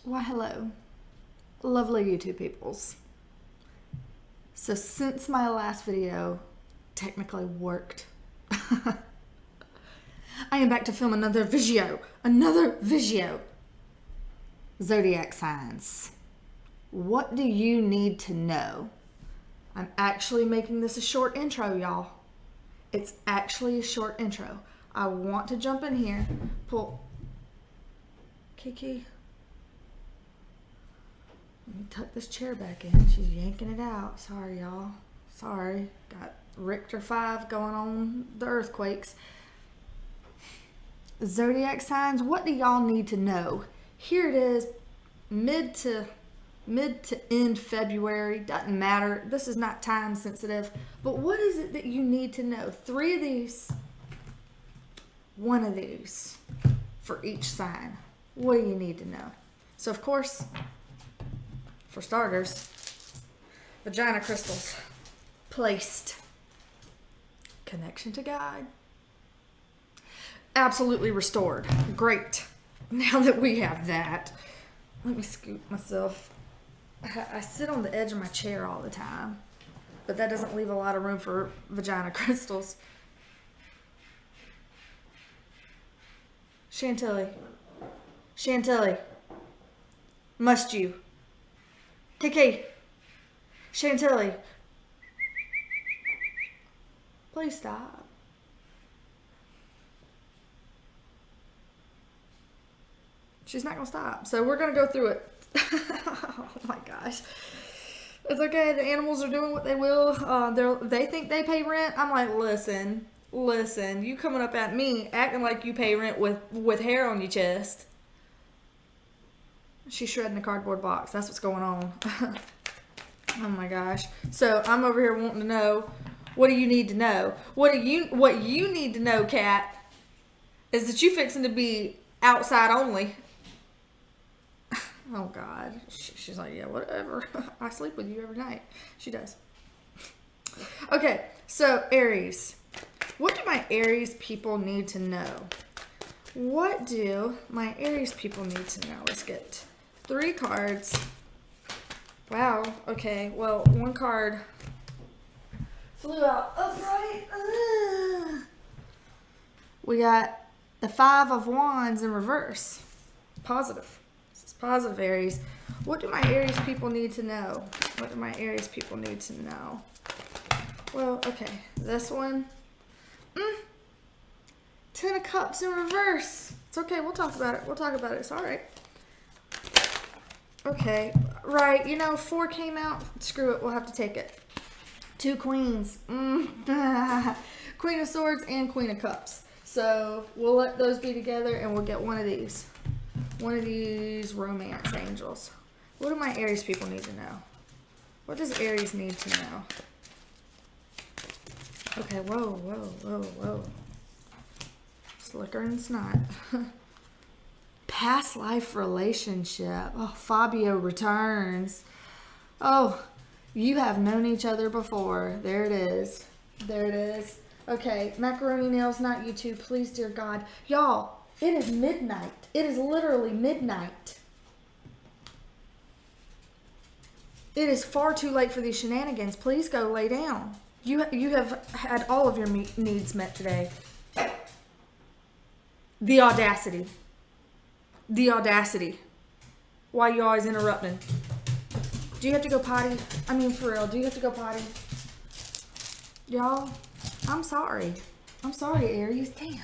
Why, hello, lovely YouTube peoples. So since my last video technically worked, I am back to film another video. Zodiac signs. What do you need to know? I'm actually making this a short intro, y'all. It's actually a short intro. I want to jump in here, pull Kiki. Let me tuck this chair back in. She's yanking it out. Sorry, y'all. Sorry. Got Richter 5 going on the earthquakes. Zodiac signs, what do y'all need to know? Here it is, mid to end February. Doesn't matter. This is not time sensitive. But what is it that you need to know? 3 of these, 1 of these for each sign. What do you need to know? So, of course, for starters, vagina crystals placed. Connection to God. Absolutely restored. Great. Now that we have that, let me scoot myself. I sit on the edge of my chair all the time, but that doesn't leave a lot of room for vagina crystals. Chantilly, must you? Kiki, Chantilly, please stop. She's not gonna stop, so we're gonna go through it. Oh my gosh. It's okay, the animals are doing what they will. They think they pay rent. I'm like, listen, you coming up at me acting like you pay rent with hair on your chest. She's shredding a cardboard box. That's what's going on. Oh my gosh. So I'm over here wanting to know, what do you need to know? What you need to know, Kat, is that you fixing to be outside only. Oh God. She's like, yeah, whatever. I sleep with you every night. She does. Okay, so Aries. What do my Aries people need to know? What do my Aries people need to know? Let's get 3 cards. Wow. Okay. Well, 1 card flew out upright. We got the 5 of Wands in reverse. Positive. This is positive, Aries. What do my Aries people need to know? What do my Aries people need to know? Well, okay. This one. 10 of Cups in reverse. It's okay. We'll talk about it. It's all right. Okay. Right. 4 came out. Screw it. We'll have to take it. 2 Queens. Queen of Swords and Queen of Cups. So we'll let those be together and we'll get one of these. One of these romance angels. What do my Aries people need to know? What does Aries need to know? Okay, whoa. Slicker and snot. Past life relationship. Oh, Fabio returns. Oh, you have known each other before. There it is. Okay, macaroni nails, not you two. Please, dear God. Y'all, it is midnight. It is literally midnight. It is far too late for these shenanigans. Please go lay down. You have had all of your needs met today. The audacity. Why you always interrupting? Do you have to go potty? I mean, for real, do you have to go potty? Y'all, I'm sorry. Aries. Damn.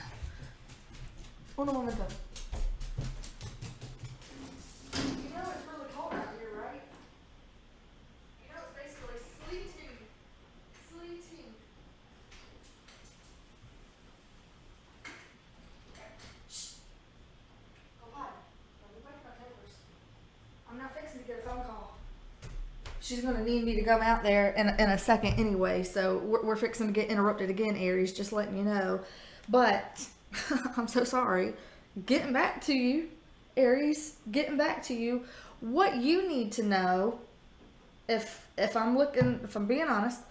Hold on a minute. You know it's really cold out here, right? You know it's basically sleeting. Shh. Go potty. Don't wake my neighbors. I'm not fixing to get a phone call. She's going to need me to come out there in a second anyway, so we're fixing to get interrupted again, Aries, just letting you know. But I'm so sorry. Getting back to you, Aries, what you need to know, if I'm being honest,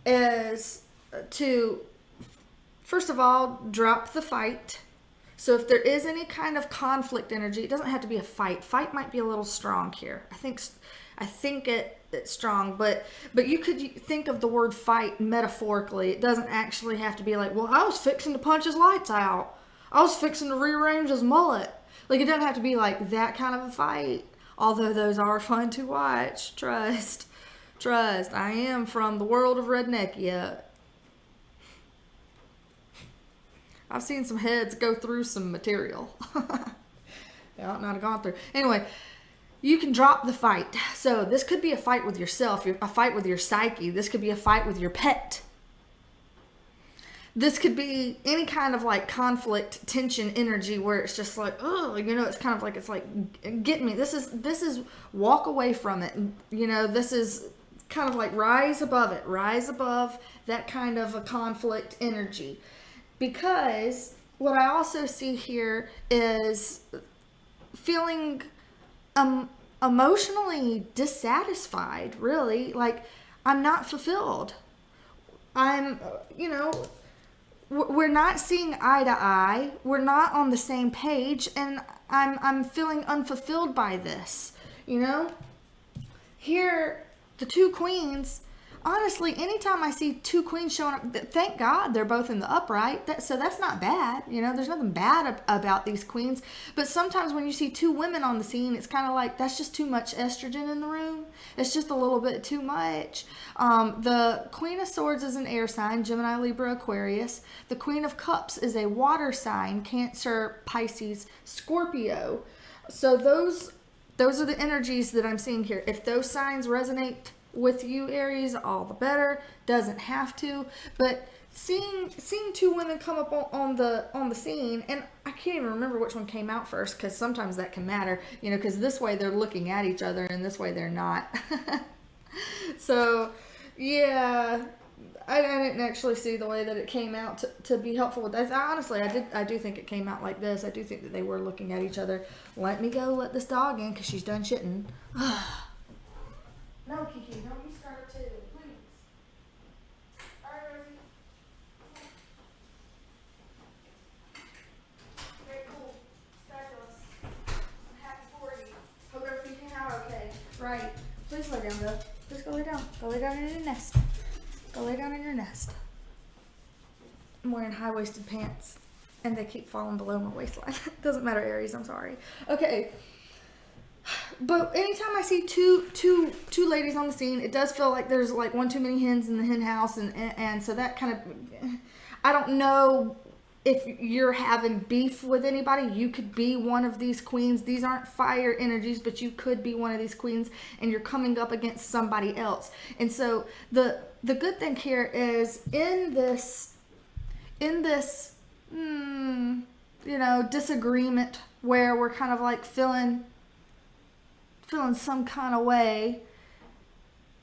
is to, first of all, drop the fight. So if there is any kind of conflict energy, it doesn't have to be a fight. Fight might be a little strong here. I think it's strong, but you could think of the word fight metaphorically. It doesn't actually have to be like, well, I was fixing to punch his lights out. I was fixing to rearrange his mullet. Like, it doesn't have to be like that kind of a fight. Although those are fun to watch. Trust. I am from the world of redneckia. I've seen some heads go through some material. They ought not have gone through. Anyway, you can drop the fight. So this could be a fight with yourself, a fight with your psyche. This could be a fight with your pet. This could be any kind of like conflict, tension, energy where it's just like, oh, you know, it's kind of like, it's like, get me. This is walk away from it. You know, this is kind of like rise above it, rise above that kind of a conflict energy. Because what I also see here is feeling emotionally dissatisfied, really. Like, I'm not fulfilled. I'm, you know, we're not seeing eye to eye. We're not on the same page, and I'm feeling unfulfilled by this, you know? Here, the two queens, honestly, anytime I see two queens showing up, thank God they're both in the upright. So that's not bad. You know, there's nothing bad about these queens. But sometimes when you see two women on the scene, it's kind of like, that's just too much estrogen in the room. It's just a little bit too much. The Queen of Swords is an air sign, Gemini, Libra, Aquarius. The Queen of Cups is a water sign, Cancer, Pisces, Scorpio. So those are the energies that I'm seeing here. If those signs resonate with you, Aries, all the better. Doesn't have to, but seeing two women come up on the scene, and I can't even remember which one came out first, because sometimes that can matter, you know, because this way they're looking at each other and this way they're not. So yeah, I didn't actually see the way that it came out to be helpful with that. Honestly, I do think it came out like this. I do think that they were looking at each other. Let me go let this dog in because she's done shitting. No, Kiki, don't you start too, please. All right, Rosie. Very cool. Fabulous. I'm happy for you. Hope everything came out okay. Right. Please lay down, though. Just go lay down. Go lay down in your nest. Go lay down in your nest. I'm wearing high-waisted pants, and they keep falling below my waistline. Doesn't matter, Aries. I'm sorry. Okay. But anytime I see two ladies on the scene, it does feel like there's like one too many hens in the hen house, and so that kind of, I don't know if you're having beef with anybody. You could be one of these queens. These aren't fire energies, but you could be one of these queens, and you're coming up against somebody else. And so the good thing here is in this you know, disagreement where we're kind of like feeling some kind of way,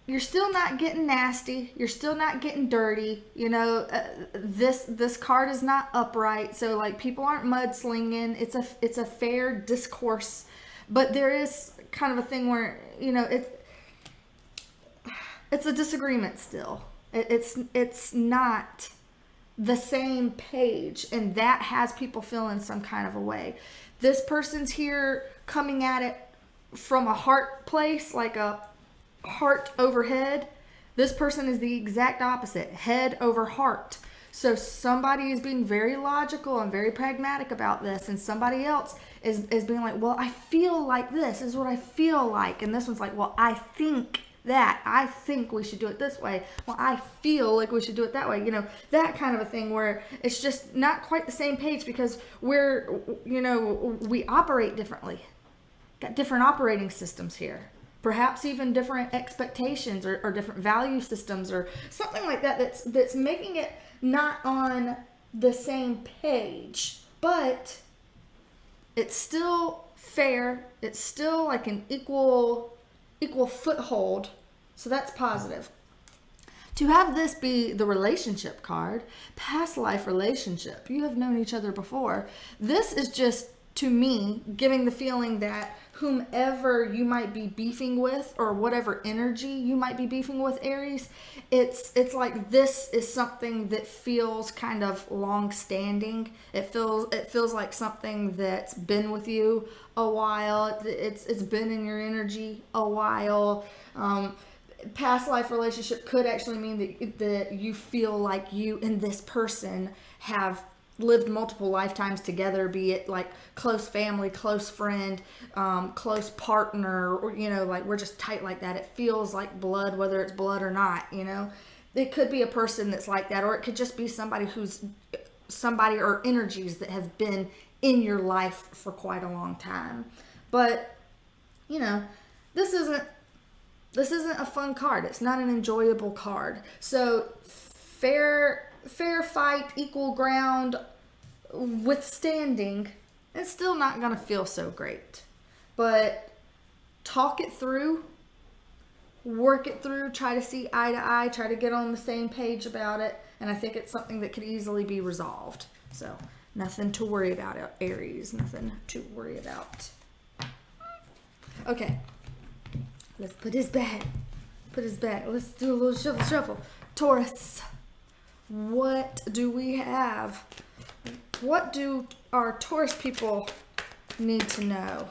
you're still not getting nasty, you're still not getting dirty, you know. This card is not upright, so like people aren't mudslinging. It's a fair discourse, but there is kind of a thing where, you know, it's a disagreement still. It's not the same page, and that has people feeling some kind of a way. This person's here coming at it from a heart place, like a heart over head. This person is the exact opposite, head over heart. So somebody is being very logical and very pragmatic about this, and somebody else is being like, well, I feel like this is what I feel like. And this one's like, well, I think that. I think we should do it this way. Well, I feel like we should do it that way. You know, that kind of a thing where it's just not quite the same page because we're, you know, we operate differently. Got different operating systems here. Perhaps even different expectations or different value systems or something like that that's making it not on the same page. But it's still fair. It's still like an equal foothold. So that's positive. To have this be the relationship card, past life relationship, you have known each other before. This is just to me, giving the feeling that whomever you might be beefing with, or whatever energy you might be beefing with, Aries, it's like this is something that feels kind of long-standing. It feels like something that's been with you a while. It's been in your energy a while. Past life relationship could actually mean that you feel like you and this person have lived multiple lifetimes together, be it like close family, close friend, close partner, or, you know, like we're just tight like that. It feels like blood, whether it's blood or not, you know. It could be a person that's like that, or it could just be somebody or energies that have been in your life for quite a long time. But, you know, this isn't a fun card. It's not an enjoyable card. So fair fight, equal ground, withstanding, it's still not going to feel so great. But talk it through, work it through, try to see eye to eye, try to get on the same page about it, and I think it's something that could easily be resolved. So nothing to worry about, Aries, nothing to worry about. Okay, let's put his back. Let's do a little shuffle. Taurus. What do we have? What do our Taurus people need to know?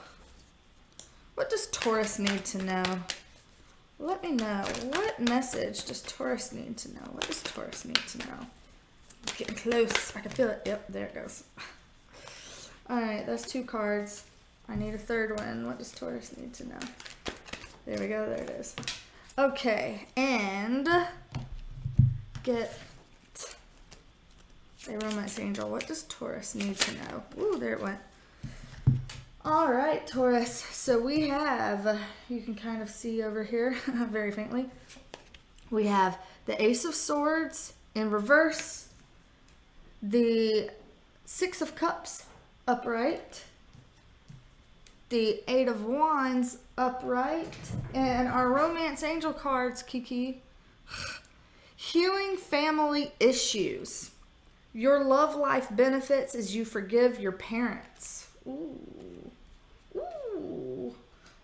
What does Taurus need to know? Let me know. What message does Taurus need to know? What does Taurus need to know? It's getting close. I can feel it. Yep, there it goes. All right, that's 2 cards. I need a third one. What does Taurus need to know? There we go. There it is. Okay, and get a romance angel. What does Taurus need to know? Ooh, there it went. All right, Taurus. So we have, you can kind of see over here very faintly, we have the Ace of Swords in reverse, the 6 of Cups upright, the 8 of Wands upright, and our romance angel cards, Kiki. Healing family issues. Your love life benefits as you forgive your parents. Ooh.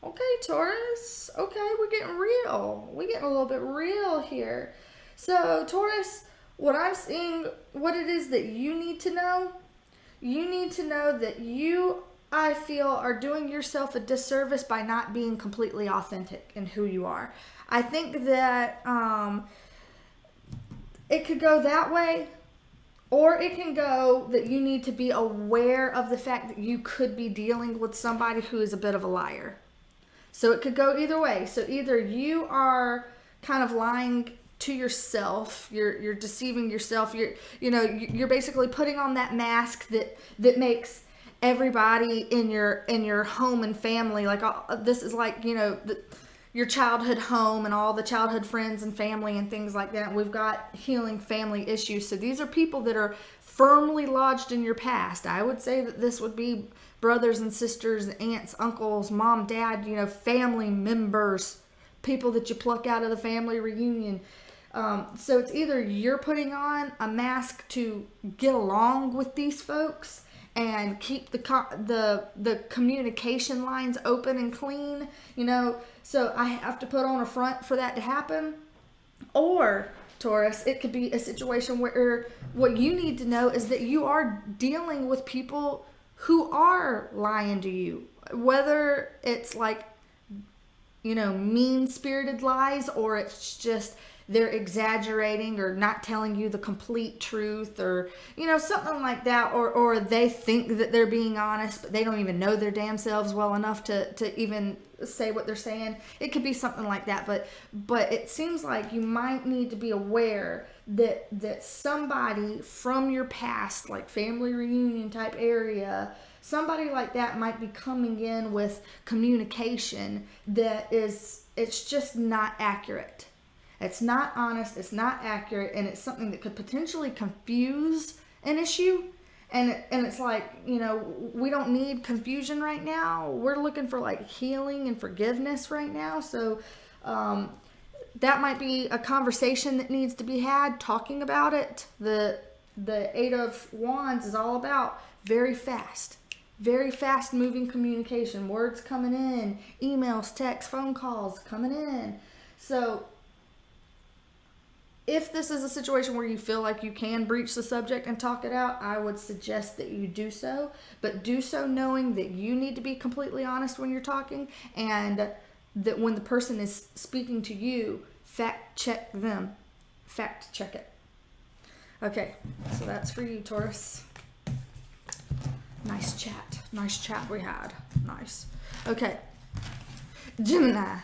Okay, Taurus. Okay, we're getting real. We're getting a little bit real here. So, Taurus, what I'm seeing, what it is that you need to know that you, I feel, are doing yourself a disservice by not being completely authentic in who you are. I think that it could go that way, or it can go that you need to be aware of the fact that you could be dealing with somebody who is a bit of a liar. So it could go either way. So either you are kind of lying to yourself, you're deceiving yourself, you're basically putting on that mask that makes everybody in your home and family, like this is like, your childhood home and all the childhood friends and family and things like that. We've got healing family issues. So these are people that are firmly lodged in your past. I would say that this would be brothers and sisters, aunts, uncles, mom, dad, family members, people that you pluck out of the family reunion. So it's either you're putting on a mask to get along with these folks and keep the communication lines open and clean, so I have to put on a front for that to happen. Or, Taurus, it could be a situation where what you need to know is that you are dealing with people who are lying to you, whether it's like, mean-spirited lies, or it's just they're exaggerating or not telling you the complete truth, or something like that, or they think that they're being honest, but they don't even know their damn selves well enough to even say what they're saying. It could be something like that, but it seems like you might need to be aware that somebody from your past, like family reunion type area, somebody like that might be coming in with communication it's just not accurate. It's not honest, it's not accurate, and it's something that could potentially confuse an issue. And it's like, we don't need confusion right now. We're looking for like healing and forgiveness right now. So that might be a conversation that needs to be had, talking about it. The 8 of Wands is all about very fast. Very fast moving communication, words coming in, emails, texts, phone calls coming in. So if this is a situation where you feel like you can breach the subject and talk it out, I would suggest that you do so, but do so knowing that you need to be completely honest when you're talking, and that when the person is speaking to you, fact check them. Fact check it. Okay, so that's for you, Taurus. Nice chat. Nice chat we had. Nice. Okay. Gemini.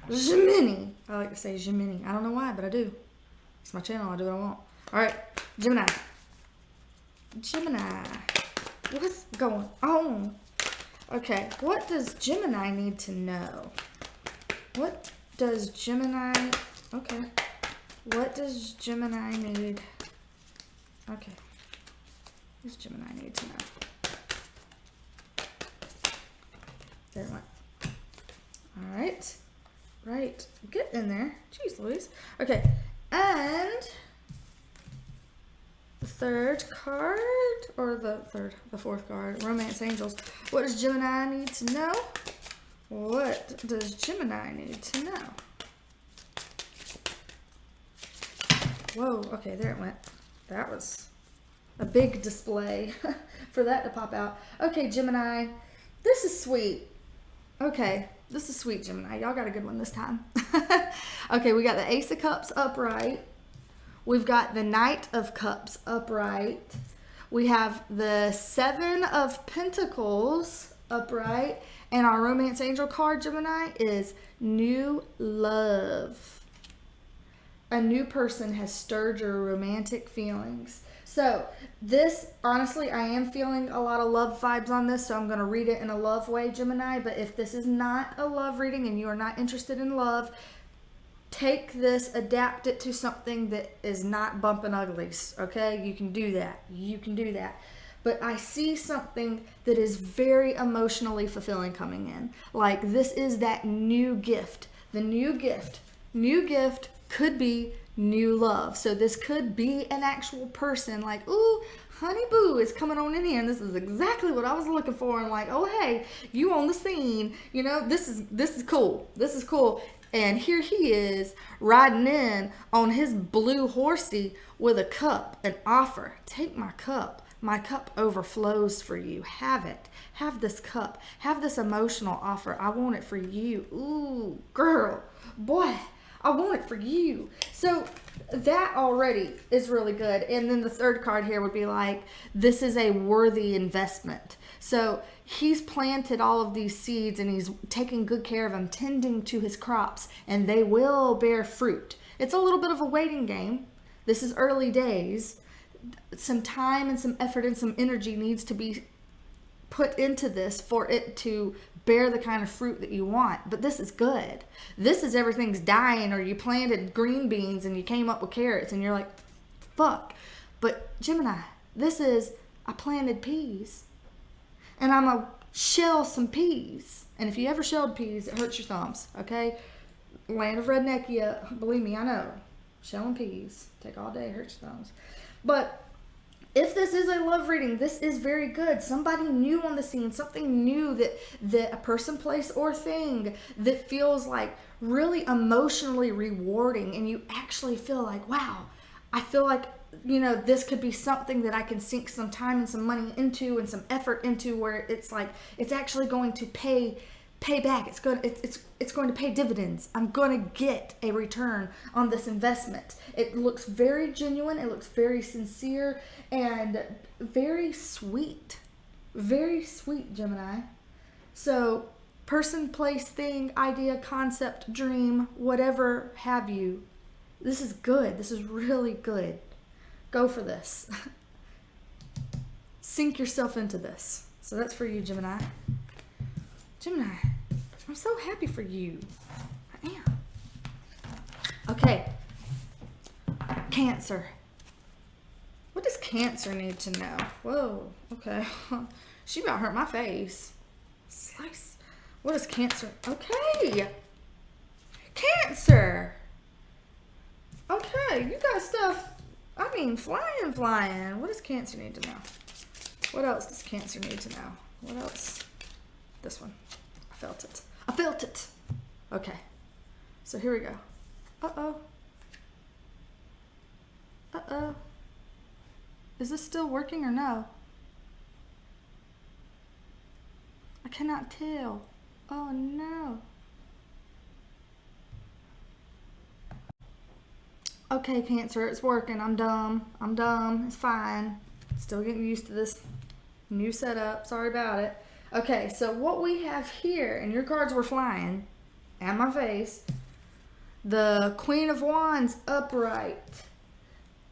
Gemini. I like to say Gemini. I don't know why, but I do. It's my channel. I do what I want. All right. Gemini. Gemini. What's going on? Okay. What does Gemini need to know? What does Gemini... Okay. What does Gemini need... Okay. What does Gemini need to know? There it went. All right. Right. Get in there. Jeez Louise. Okay. And the third card, or the fourth card, Romance Angels. What does Gemini need to know? What does Gemini need to know? Whoa. Okay, there it went. That was a big display for that to pop out. Okay, Gemini. This is sweet. Okay, this is sweet, Gemini. Y'all got a good one this time. Okay, we got the Ace of Cups upright. We've got the Knight of Cups upright. We have the Seven of Pentacles upright. And our Romance Angel card, Gemini, is New Love. A new person has stirred your romantic feelings. So this, honestly, I am feeling a lot of love vibes on this, so I'm going to read it in a love way, Gemini. But if this is not a love reading and you are not interested in love, take this, adapt it to something that is not bumping uglies, okay? You can do that. You can do that. But I see something that is very emotionally fulfilling coming in. Like, this is that new gift. The new gift. New gift could be new love. So this could be an actual person, like, ooh, honey boo is coming on in here, and this is exactly what I was looking for. And like, oh hey, you on the scene, you know, this is cool. This is cool. And here he is riding in on his blue horsey with a cup, an offer. Take my cup. My cup overflows for you. Have it. Have this cup. Have this emotional offer. I want it for you. Ooh, girl, boy, I want it for you. So that already is really good. And then the third card here would be like, this is a worthy investment. So he's planted all of these seeds and he's taking good care of them, tending to his crops, and they will bear fruit. It's a little bit of a waiting game. This is early days. Some time and some effort and some energy needs to be put into this for it to bear the kind of fruit that you want. But this is good. This is everything's dying, or you planted green beans and you came up with carrots and you're like, fuck. But Gemini, this is, I planted peas and I'm gonna shell some peas. And if you ever shelled peas, it hurts your thumbs, okay? Land of Redneckia, believe me, I know. Shelling peas, take all day, hurts your thumbs. But if this is a love reading, this is very good. Somebody new on the scene, something new that a person, place, or thing that feels like really emotionally rewarding, and you actually feel like, wow, I feel like, you know, this could be something that I can sink some time and some money into and some effort into, where it's like, it's actually going to pay back. It's going to pay dividends. I'm going to get a return on this investment. It looks very genuine. It looks very sincere and very sweet. Very sweet, Gemini. So person, place, thing, idea, concept, dream, whatever have you. This is good. This is really good. Go for this. Sink yourself into this. So that's for you, Gemini. Gemini, I'm so happy for you. I am. Okay. Cancer. What does Cancer need to know? Whoa. Okay. She about hurt my face. Slice. What is Cancer? Okay. Cancer. Okay. You got stuff. I mean, flying. What does Cancer need to know? What else does Cancer need to know? What else? This one. I felt it. I felt it. Okay. So here we go. Uh-oh. Uh-oh. Is this still working or no? I cannot tell. Oh no. Okay, Cancer, it's working. I'm dumb. I'm dumb. It's fine. Still getting used to this new setup. Sorry about it. Okay, so what we have here, and your cards were flying at my face. The Queen of Wands upright.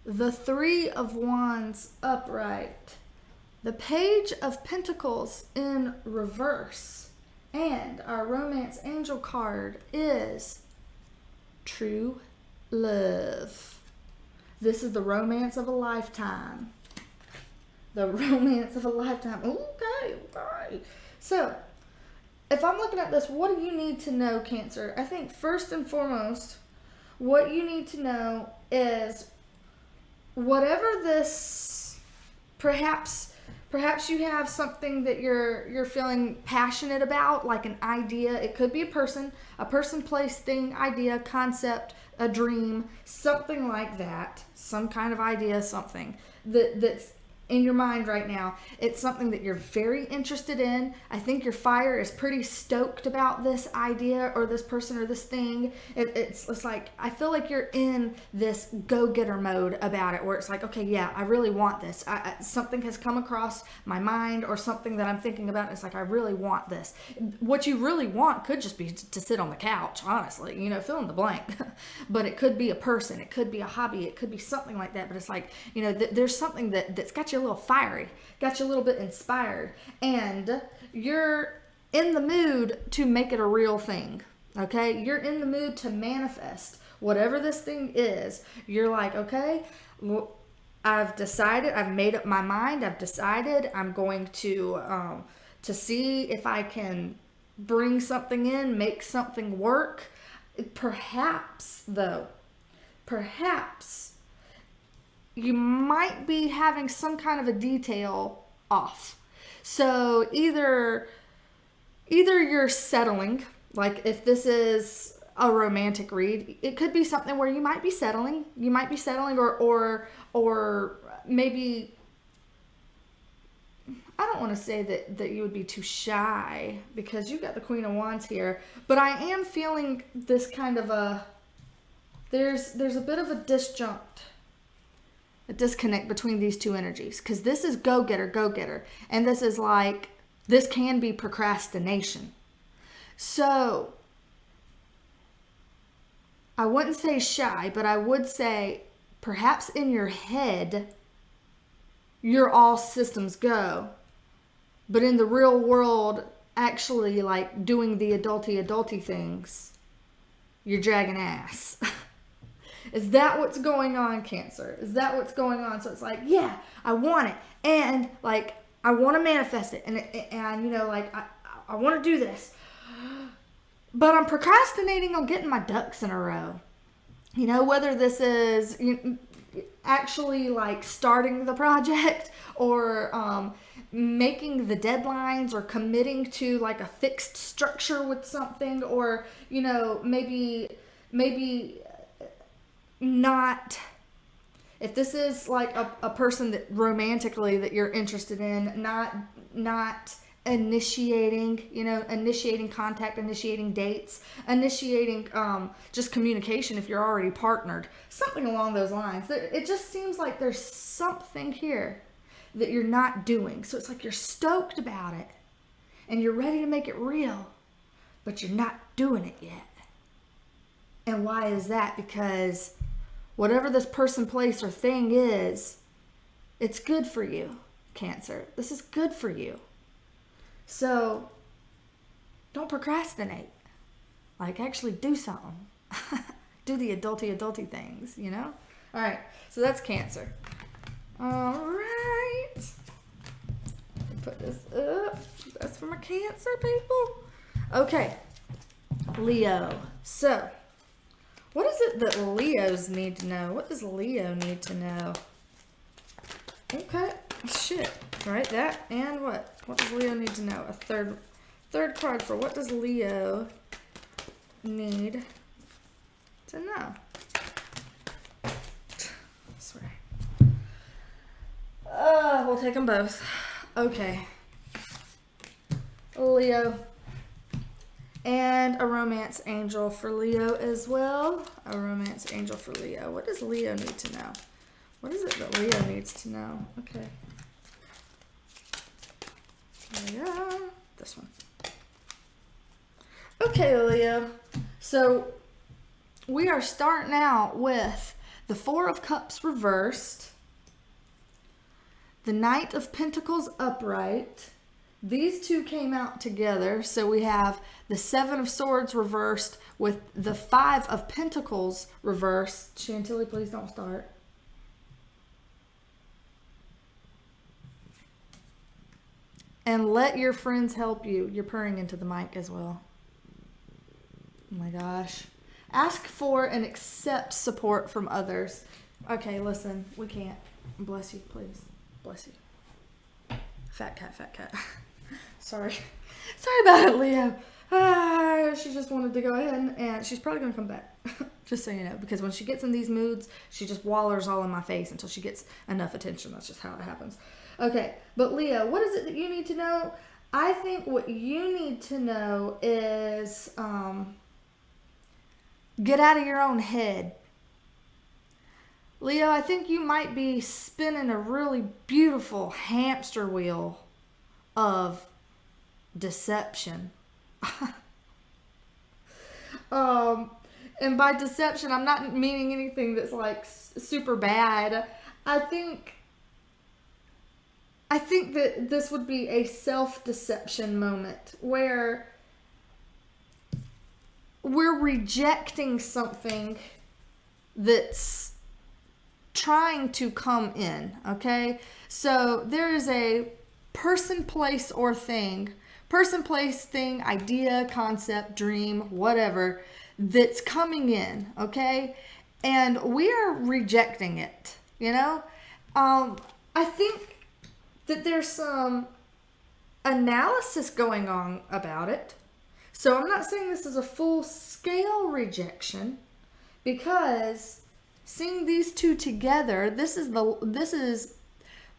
The Three of Wands upright. The Page of Pentacles in reverse. And our Romance Angel card is True Love. This is the romance of a lifetime. The romance of a lifetime. Okay, okay. So, if I'm looking at this, what do you need to know, Cancer? I think first and foremost, what you need to know is whatever this, perhaps you have something that you're feeling passionate about, like an idea. It could be a person, place, thing, idea, concept, a dream, something like that. Some kind of idea, something that's in your mind right now. It's something that you're very interested in. I think your fire is pretty stoked about this idea or this person or this thing. It's like, I feel like you're in this go-getter mode about it, where it's like, okay, yeah, I really want this. Something has come across my mind or something that I'm thinking about. And it's like, I really want this. What you really want could just be to sit on the couch, honestly, you know, fill in the blank. But it could be a person, it could be a hobby, it could be something like that. But it's like, you know, there's something that's got you a little fiery, got you a little bit inspired, and you're in the mood to make it a real thing. Okay, you're in the mood to manifest whatever this thing is. You're like, okay, well, I've decided, I've made up my mind, I've decided I'm going to see if I can bring something in, make something work. Perhaps you might be having some kind of a detail off. So either you're settling, like if this is a romantic read, it could be something where you might be settling. Or maybe, I don't want to say that you would be too shy, because you've got the Queen of Wands here, but I am feeling this kind of there's a bit of a disconnect between these two energies, because this is go-getter, and this is like, this can be procrastination. So I wouldn't say shy, but I would say perhaps in your head you're all systems go, but in the real world, actually like doing the adulty things, you're dragging ass. Is that what's going on, Cancer? Is that what's going on? So it's like, yeah, I want it. And like, I want to manifest it. And you know, like, I want to do this. But I'm procrastinating on getting my ducks in a row. You know, whether this is actually like starting the project, or making the deadlines, or committing to like a fixed structure with something, or, you know, maybe not, if this is like a person that romantically that you're interested in, not initiating, you know, initiating contact, initiating dates, initiating just communication if you're already partnered, something along those lines. It just seems like there's something here that you're not doing. So it's like you're stoked about it and you're ready to make it real, but you're not doing it yet. And why is that? Because whatever this person, place, or thing is, it's good for you, Cancer. This is good for you. So don't procrastinate. Like, actually do something. Do the adulty things, you know? All right, so that's Cancer. All right. Put this up. That's for my Cancer people. Okay, Leo. So, what is it that Leos need to know? What does Leo need to know? Okay, shit. All right, that and what? What does Leo need to know? A third card for what does Leo need to know? I swear. We'll take them both. Okay. Leo. And a romance angel for Leo as well. A romance angel for Leo. What does Leo need to know? What is it that Leo needs to know? Okay. Leo. This one. Okay, Leo. So we are starting out with the Four of Cups reversed, the Knight of Pentacles upright. These two came out together, so we have the Seven of Swords reversed with the Five of Pentacles reversed. Chantilly, please don't start. And let your friends help you. You're purring into the mic as well. Oh my gosh. Ask for and accept support from others. Okay, listen, we can't. Bless you, please. Bless you. Fat cat, fat cat. Sorry. Sorry about it, Leo. She just wanted to go ahead and she's probably going to come back. Just so you know, because when she gets in these moods, she just wallers all in my face until she gets enough attention. That's just how it happens. Okay, but Leo, what is it that you need to know? I think what you need to know is get out of your own head. Leo, I think you might be spinning a really beautiful hamster wheel of deception. And by deception, I'm not meaning anything that's like super bad. I think that this would be a self-deception moment where we're rejecting something that's trying to come in, okay? So there is a person, place, or thing, idea, concept, dream, whatever, that's coming in, okay? And we are rejecting it, you know? I think that there's some analysis going on about it. So I'm not saying this is a full-scale rejection, because seeing these two together, this is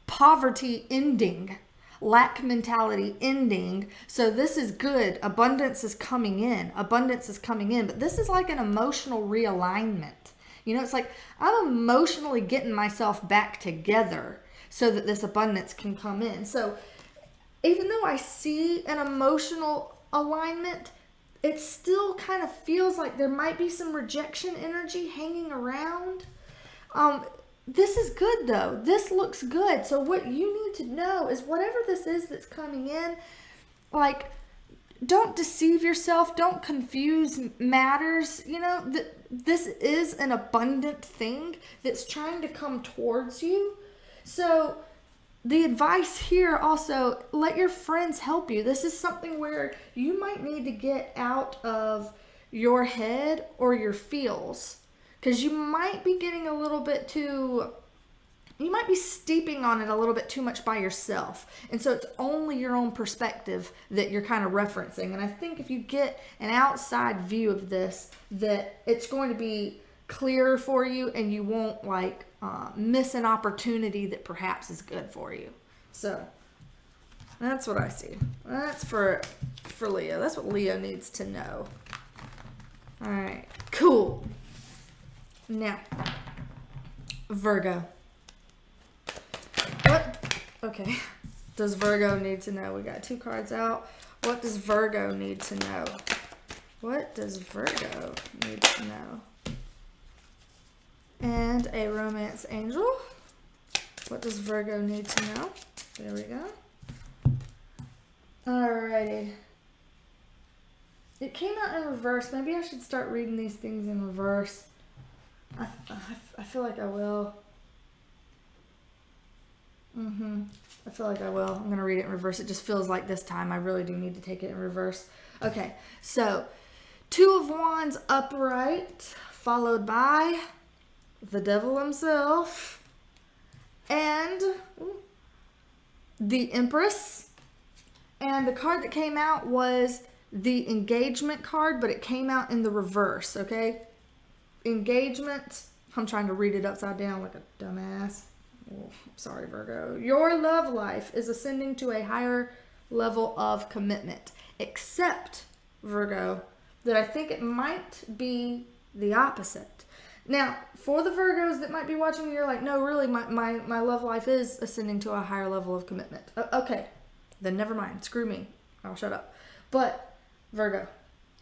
poverty ending, lack mentality ending. So this is good. Abundance is coming in. But this is like an emotional realignment. You know, it's like I'm emotionally getting myself back together so that this abundance can come in. So even though I see an emotional alignment, it still kind of feels like there might be some rejection energy hanging around. This is good though. This looks good. So what you need to know is whatever this is that's coming in, like, don't deceive yourself. Don't confuse matters. You know, this is an abundant thing that's trying to come towards you. So the advice here also, let your friends help you. This is something where you might need to get out of your head or your feels, because you might be getting a little bit too, you might be steeping on it a little bit too much by yourself. And so it's only your own perspective that you're kind of referencing. And I think if you get an outside view of this, that it's going to be clearer for you and you won't like miss an opportunity that perhaps is good for you. So that's what I see. That's for Leo. That's what Leo needs to know. All right, cool. Now, Virgo. What? Okay. Does Virgo need to know? We got 2 cards out. What does Virgo need to know? What does Virgo need to know? And a romance angel. What does Virgo need to know? There we go. Alrighty. It came out in reverse. Maybe I should start reading these things in reverse. I feel like I will. I feel like I will. I'm going to read it in reverse. It just feels like this time I really do need to take it in reverse. Okay, so 2 of Wands upright, followed by the devil himself, and the Empress, and the card that came out was the Engagement card, but it came out in the reverse, okay? Engagement. I'm trying to read it upside down like a dumbass. Oh, sorry, Virgo. Your love life is ascending to a higher level of commitment, except, Virgo, that I think it might be the opposite. Now, for the Virgos that might be watching, you're like, no, really, my love life is ascending to a higher level of commitment. Okay, then never mind. Screw me. I'll shut up. But, Virgo,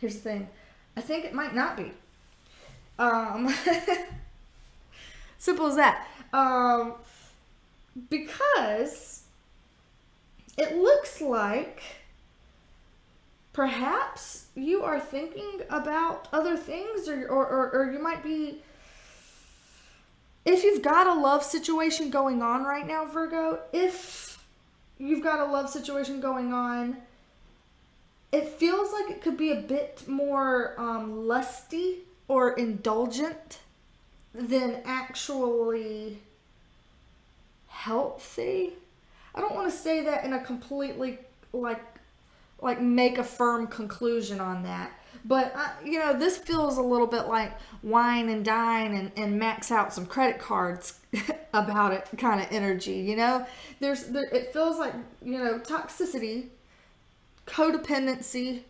here's the thing. I think it might not be. Simple as that. Because it looks like perhaps you are thinking about other things, or you might be, if you've got a love situation going on right now, Virgo, if you've got a love situation going on, it feels like it could be a bit more lusty or indulgent than actually healthy. I don't want to say that in a completely like make a firm conclusion on that. But, this feels a little bit like wine and dine and max out some credit cards about it kind of energy, It feels like, toxicity, codependency,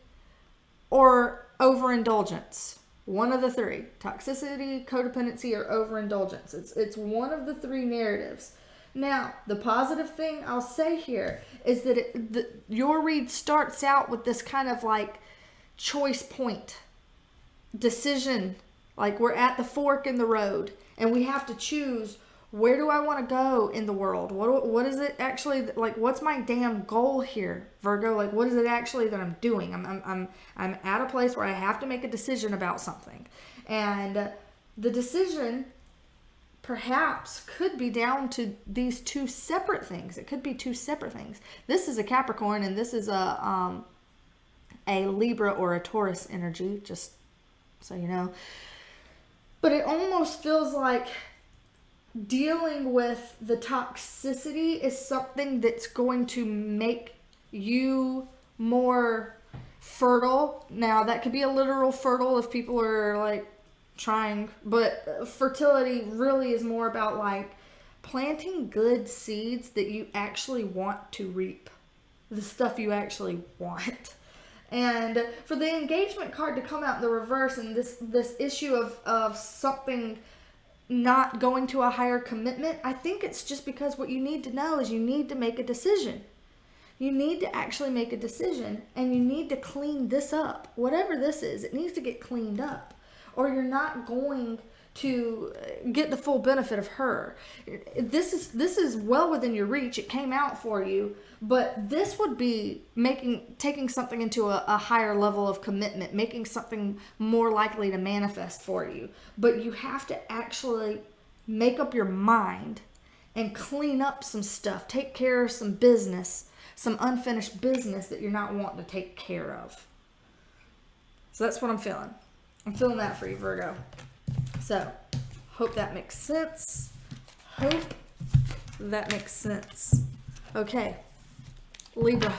or overindulgence. One of the three. Toxicity, codependency, or overindulgence. It's one of the three narratives. Now, the positive thing I'll say here is that your read starts out with this kind of like choice point, decision, like we're at the fork in the road and we have to choose, where do I want to go in the world? What is it actually, like, what's my damn goal here, Virgo? Like, what is it actually that I'm doing? I'm at a place where I have to make a decision about something. And the decision perhaps could be down to these two separate things. It could be two separate things. This is a Capricorn and this is a Libra or a Taurus energy, just so you know. But it almost feels like dealing with the toxicity is something that's going to make you more fertile. Now, that could be a literal fertile if people are like trying, but fertility really is more about like planting good seeds that you actually want to reap, the stuff you actually want. And for the Engagement card to come out in the reverse and this issue of something not going to a higher commitment, I think it's just because what you need to know is you need to make a decision. You need to actually make a decision, and you need to clean this up. Whatever this is, it needs to get cleaned up, or you're not going to get the full benefit of her. This is well within your reach. It came out for you, but this would be taking something into a higher level of commitment, making something more likely to manifest for you. But you have to actually make up your mind and clean up some stuff, take care of some business, some unfinished business that you're not wanting to take care of. So that's what I'm feeling. I'm feeling that for you, Virgo. So, hope that makes sense. Hope that makes sense. Okay, Libra.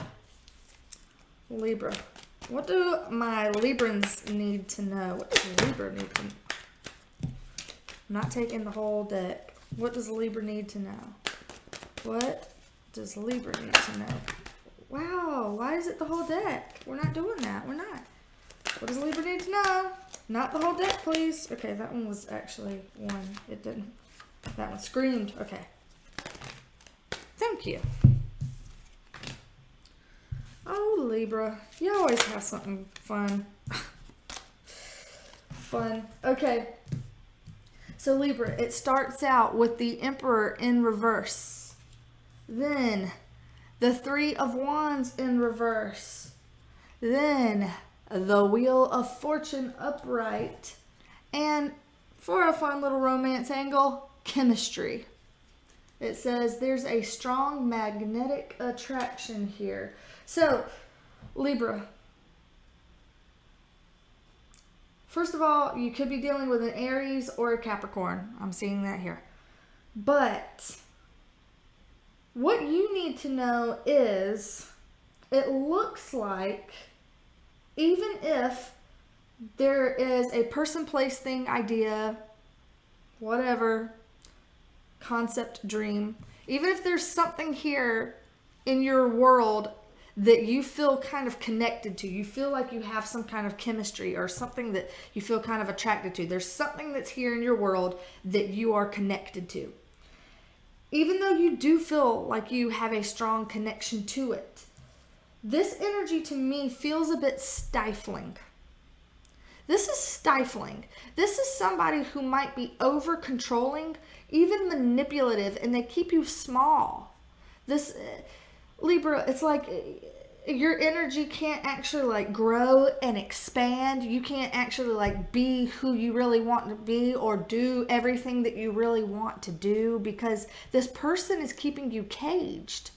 What do my Librans need to know? What does Libra need to know? I'm not taking the whole deck. What does Libra need to know? What does Libra need to know? Wow, why is it the whole deck? We're not doing that. We're not. What does Libra need to know? Not the whole deck, please. Okay, that one was actually one. It didn't. That one screamed. Okay. Thank you. Oh, Libra. You always have something fun. Fun. Okay. So, Libra, it starts out with the Emperor in reverse. Then, the Three of Wands in reverse. Then, the Wheel of Fortune upright, and for a fun little romance angle, chemistry. It says there's a strong magnetic attraction here. So, Libra, first of all, you could be dealing with an Aries or a Capricorn. I'm seeing that here. But what you need to know is, it looks like, even if there is a person, place, thing, idea, whatever, concept, dream, even if there's something here in your world that you feel kind of connected to, you feel like you have some kind of chemistry or something that you feel kind of attracted to, there's something that's here in your world that you are connected to. Even though you do feel like you have a strong connection to it, this energy to me feels a bit stifling. This is stifling. This is somebody who might be over controlling, even manipulative, and they keep you small. This Libra, it's like your energy can't actually like grow and expand. You can't actually like be who you really want to be or do everything that you really want to do, because this person is keeping you caged.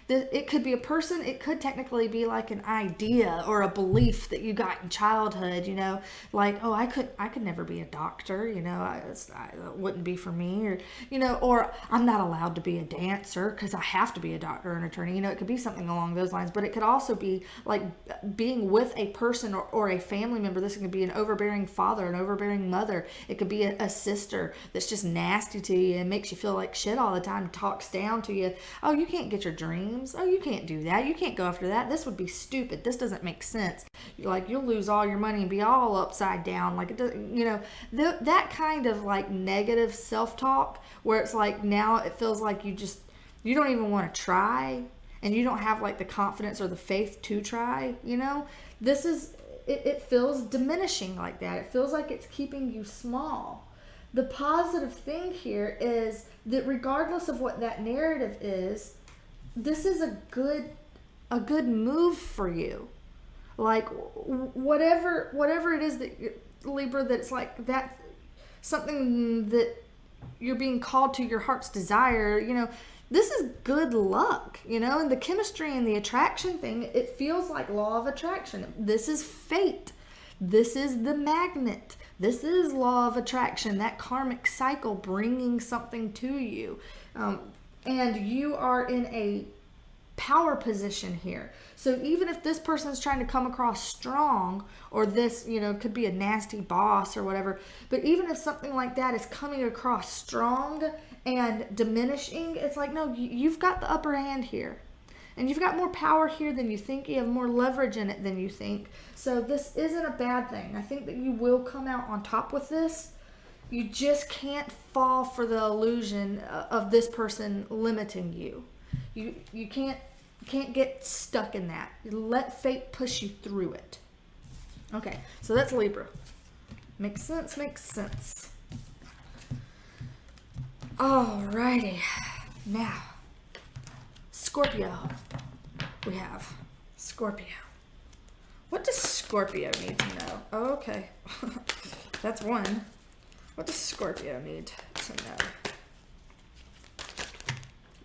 It could be a person, it could technically be like an idea or a belief that you got in childhood, you know, like, oh, I could never be a doctor, you know, that wouldn't be for me, or, you know, or I'm not allowed to be a dancer because I have to be a doctor or an attorney, you know, it could be something along those lines. But it could also be like being with a person or a family member. This could be an overbearing father, an overbearing mother. It could be a sister that's just nasty to you and makes you feel like shit all the time, talks down to you. Oh, you can't get your dreams. Oh, you can't do that. You can't go after that. This would be stupid. This doesn't make sense. Like, you'll lose all your money and be all upside down. Like, it doesn't, you know, that kind of like negative self-talk where it's like, now it feels like you don't even want to try, and you don't have like the confidence or the faith to try, you know. It feels diminishing like that. It feels like it's keeping you small. The positive thing here is that regardless of what that narrative is, this is a good move for you. Like, whatever it is that Libra, that's like that, something that you're being called to, your heart's desire, you know, this is good luck, you know. And the chemistry and the attraction thing, it feels like law of attraction. This is fate. This is the magnet. This is law of attraction, that karmic cycle bringing something to you. And you are in a power position here. So even if this person is trying to come across strong, or this, you know, could be a nasty boss or whatever, but even if something like that is coming across strong and diminishing, it's like, no, you've got the upper hand here. And you've got more power here than you think. You have more leverage in it than you think. So this isn't a bad thing. I think that you will come out on top with this. You just can't fall for the illusion of this person limiting you. You can't get stuck in that. Let fate push you through it. Okay, so that's Libra. Makes sense, makes sense. Alrighty. Now, Scorpio. We have Scorpio. What does Scorpio need to know? Oh, okay. That's one. What does Scorpio need to know?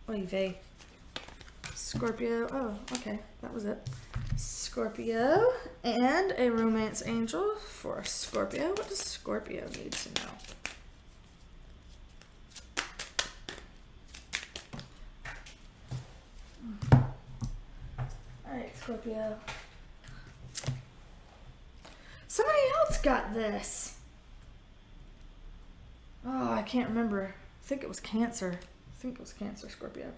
Oy vey. Scorpio. Oh, okay. That was it. Scorpio and a romance angel for Scorpio. What does Scorpio need to know? Alright, Scorpio. Somebody else got this. Oh, I can't remember. I think it was Cancer. Scorpio.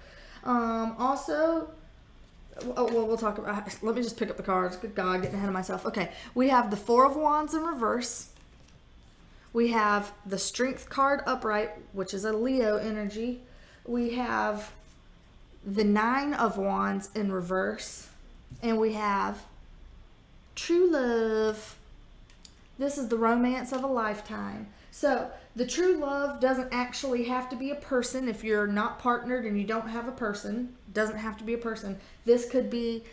Also, well, we'll talk about, let me just pick up the cards. Good God, getting ahead of myself. Okay, we have the Four of Wands in reverse. We have the Strength card upright, which is a Leo energy. We have the Nine of Wands in reverse. And we have True Love. This is the romance of a lifetime. So the true love doesn't actually have to be a person. If you're not partnered and you don't have a person, it doesn't have to be a person. This could be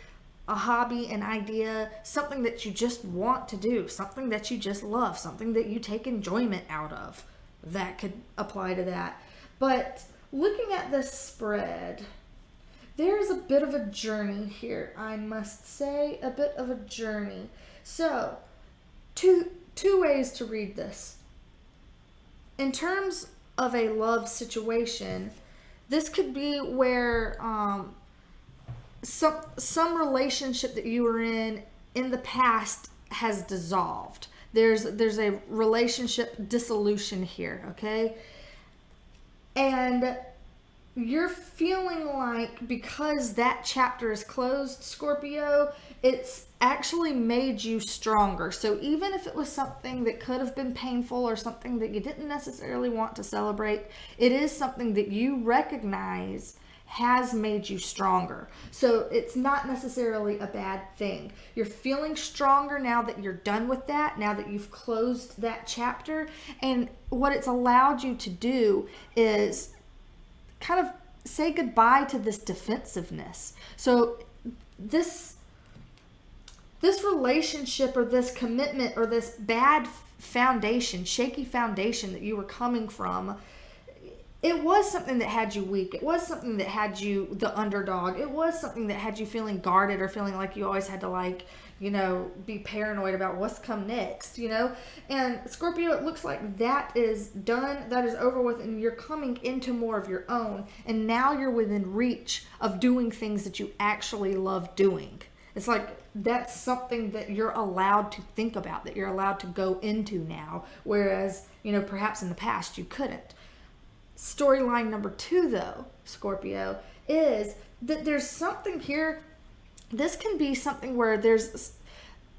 a hobby, an idea, something that you just want to do, something that you just love, something that you take enjoyment out of. That could apply to that. But looking at this spread, there's a bit of a journey here, I must say, a bit of a journey. So, two ways to read this. In terms of a love situation, This could be where some relationship that you were in the past has dissolved. There's a relationship dissolution here, okay? And you're feeling like because that chapter is closed, Scorpio, it's actually made you stronger. So even if it was something that could have been painful or something that you didn't necessarily want to celebrate, it is something that you recognize has made you stronger. So it's not necessarily a bad thing. You're feeling stronger now that you're done with that, now that you've closed that chapter. And what it's allowed you to do is kind of say goodbye to this defensiveness. So this relationship or this commitment or this bad foundation, shaky foundation that you were coming from, it was something that had you weak. It was something that had you the underdog. It was something that had you feeling guarded or feeling like you always had to, like, you know, be paranoid about what's come next, you know? And Scorpio, it looks like that is done, that is over with, and you're coming into more of your own. And now you're within reach of doing things that you actually love doing. It's like that's something that you're allowed to think about, that you're allowed to go into now, whereas, you know, perhaps in the past you couldn't. Storyline number 2, though, Scorpio, is that there's something here. This can be something where there's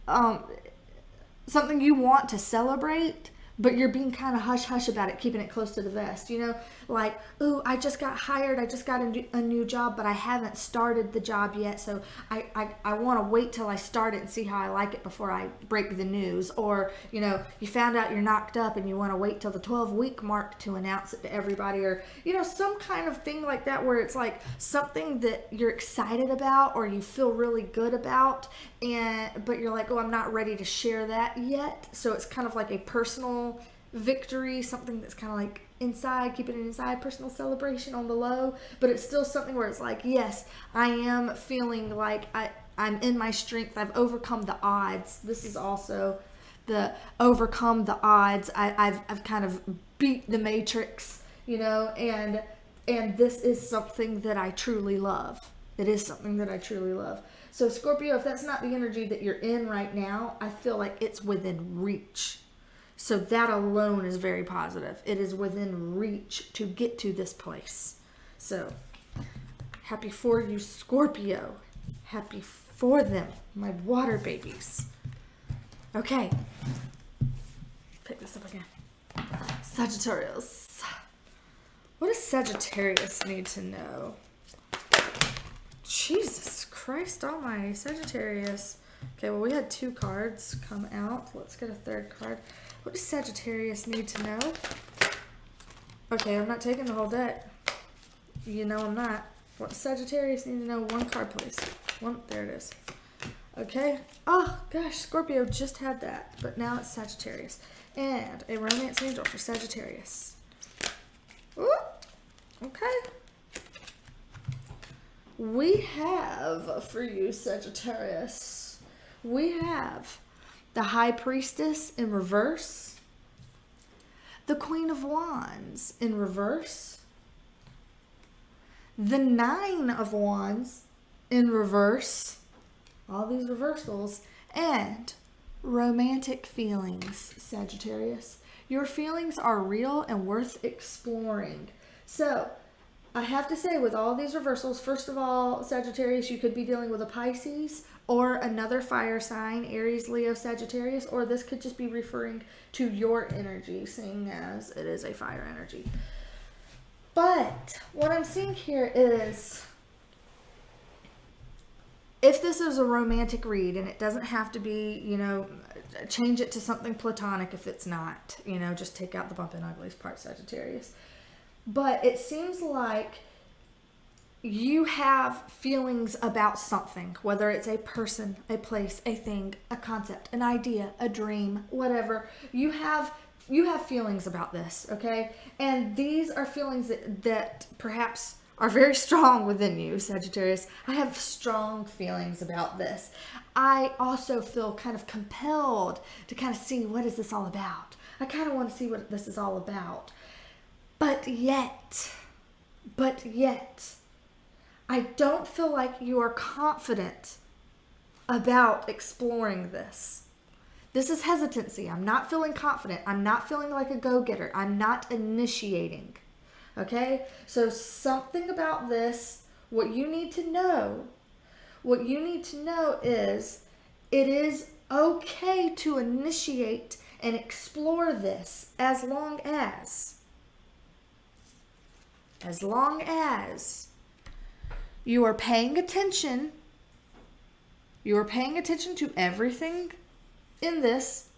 something you want to celebrate, but you're being kind of hush-hush about it, keeping it close to the vest, you know? Like, ooh, I just got hired, I just got a new job, but I haven't started the job yet, so I want to wait till I start it and see how I like it before I break the news. Or, you know, you found out you're knocked up and you want to wait till the 12-week mark to announce it to everybody, or, you know, some kind of thing like that where it's like something that you're excited about or you feel really good about, but you're like, oh, I'm not ready to share that yet. So it's kind of like a personal victory, something that's kind of like inside, keeping it inside, personal celebration on the low, but it's still something where it's like, yes, I am feeling like I'm in my strength. I've overcome the odds. This is also the overcome the odds. I've kind of beat the matrix, you know, and this is something that I truly love. It is something that I truly love. So Scorpio, if that's not the energy that you're in right now, I feel like it's within reach. So that alone is very positive. It is within reach to get to this place. So happy for you, Scorpio. Happy for them, my water babies. Okay. Pick this up again. Sagittarius. What does Sagittarius need to know? Jesus Christ almighty, Sagittarius. Okay, well, we had 2 cards come out. Let's get a 3rd card. What does Sagittarius need to know? Okay, I'm not taking the whole deck. You know I'm not. What does Sagittarius need to know? 1 card, please. 1, there it is. Okay. Oh, gosh, Scorpio just had that, but now it's Sagittarius. And a romance angel for Sagittarius. Ooh, okay. We have, for you, Sagittarius, we have the High Priestess in reverse, the Queen of Wands in reverse, the 9 of Wands in reverse, all these reversals, and romantic feelings, Sagittarius. Your feelings are real and worth exploring. So, I have to say, with all these reversals, first of all, Sagittarius, you could be dealing with a Pisces or another fire sign, Aries, Leo, Sagittarius, or this could just be referring to your energy, seeing as it is a fire energy. But what I'm seeing here is, if this is a romantic read, and it doesn't have to be, you know, change it to something platonic if it's not, you know, just take out the bump and uglies part, Sagittarius. But it seems like you have feelings about something, whether it's a person, a place, a thing, a concept, an idea, a dream, whatever. You have feelings about this, okay? And these are feelings that perhaps are very strong within you, Sagittarius. I have strong feelings about this. I also feel kind of compelled to kind of see, what is this all about? I kind of want to see what this is all about. But yet, But yet, I don't feel like you are confident about exploring this. This is hesitancy. I'm not feeling confident. I'm not feeling like a go-getter. I'm not initiating. Okay? So something about this, what you need to know is it is okay to initiate and explore this as long as you are paying attention. You are paying attention to everything in this.